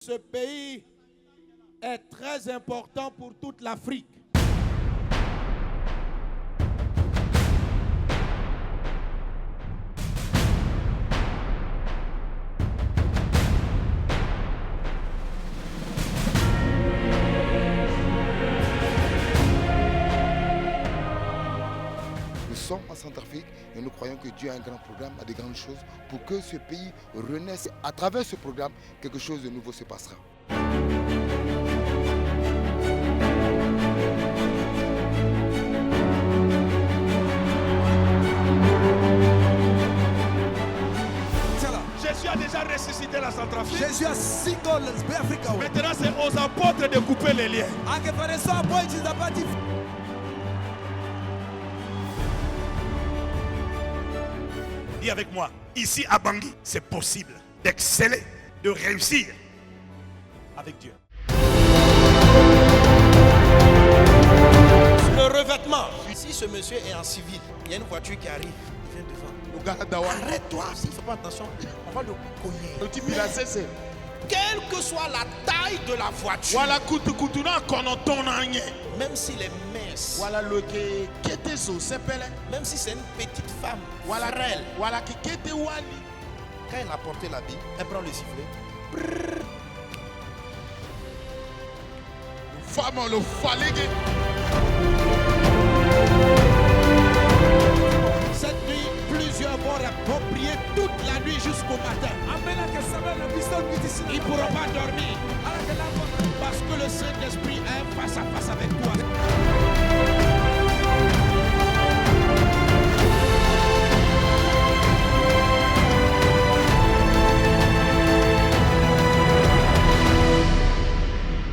Ce pays est très important pour toute l'Afrique. Nous sommes en Centrafrique et nous croyons que Dieu a un grand programme, a des grandes choses pour que ce pays renaisse. À travers ce programme, quelque chose de nouveau se passera. Jésus a déjà ressuscité la Centrafrique. Jésus a single Africa. Maintenant, c'est aux apôtres de couper les liens. Dis avec moi, ici à Bangui, c'est possible d'exceller, de réussir avec Dieu. Le revêtement. Si ce monsieur est en civil, il y a une voiture qui arrive, il vient devant. Arrête-toi, s'il ne fait pas attention, on va le cogner. Quelle que soit la taille de la voiture, même s'il est mince, même si c'est une petite femme, frêle, quand elle a porté l'habit, elle prend le sifflet. Cette nuit, plusieurs vont approprier toute la nuit jusqu'au matin. Ils ne pourront pas dormir parce que le Saint-Esprit est face à face avec toi.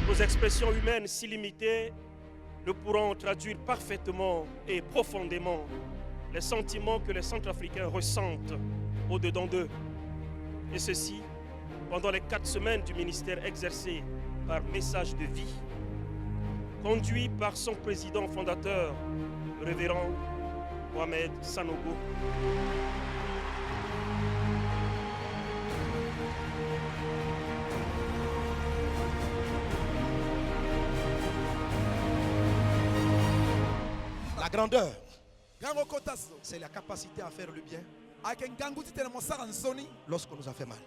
Nos expressions humaines si limitées ne pourront traduire parfaitement et profondément les sentiments que les Centrafricains ressentent au-dedans d'eux. Et ceci pendant les 4 semaines du ministère exercé par Message de Vie, conduit par son président fondateur, le révérend Mohamed Sanogo. La grandeur, c'est la capacité à faire le bien lorsqu'on nous a fait mal.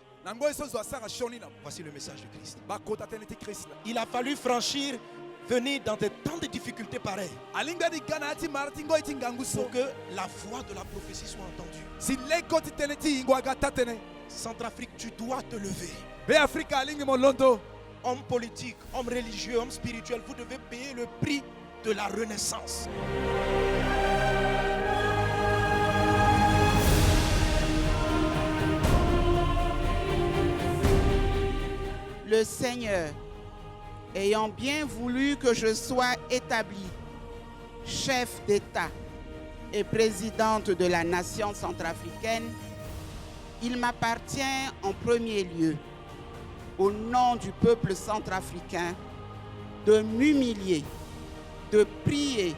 Voici le message de Christ. Il a fallu franchir, venir dans des temps de difficultés pareilles pour que la voix de la prophétie soit entendue. Centrafrique, tu dois te lever. Homme politique, homme religieux, homme spirituel, vous devez payer le prix de la renaissance. Le Seigneur, ayant bien voulu que je sois établie chef d'État et présidente de la nation centrafricaine, il m'appartient en premier lieu, au nom du peuple centrafricain, de m'humilier, de prier,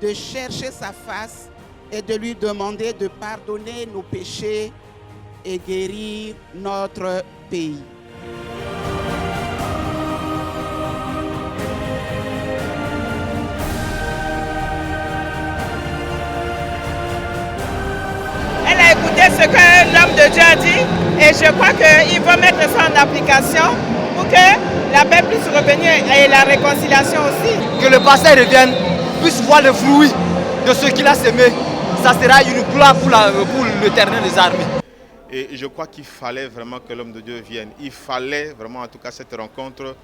de chercher sa face et de lui demander de pardonner nos péchés et guérir notre pays. Elle a écouté ce que l'homme de Dieu a dit et je crois qu'il va mettre ça en application pour que la paix puisse revenir et la réconciliation aussi. Que le passé revienne, puisse voir le fruit de ce qu'il a semé. Ça sera une gloire pour l'Éternel des armées. Et je crois qu'il fallait vraiment que l'homme de Dieu vienne. Il fallait vraiment en tout cas cette rencontre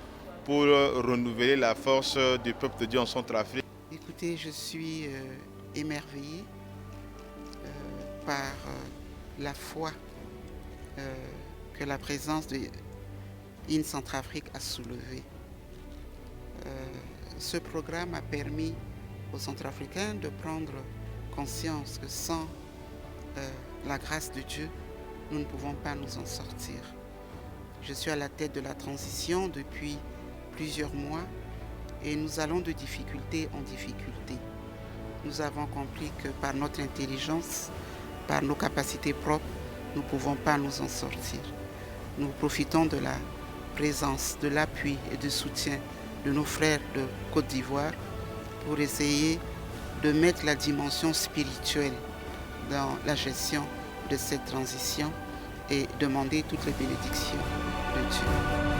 pour renouveler la force du peuple de Dieu en Centrafrique. Écoutez, je suis émerveillée par la foi que la présence de In Centrafrique a soulevée. Ce programme a permis aux Centrafricains de prendre conscience que sans la grâce de Dieu, nous ne pouvons pas nous en sortir. Je suis à la tête de la transition depuis plusieurs mois et nous allons de difficulté en difficulté. Nous avons compris que par notre intelligence, par nos capacités propres, nous ne pouvons pas nous en sortir. Nous profitons de la présence, de l'appui et du soutien de nos frères de Côte d'Ivoire pour essayer de mettre la dimension spirituelle dans la gestion de cette transition et demander toutes les bénédictions de Dieu.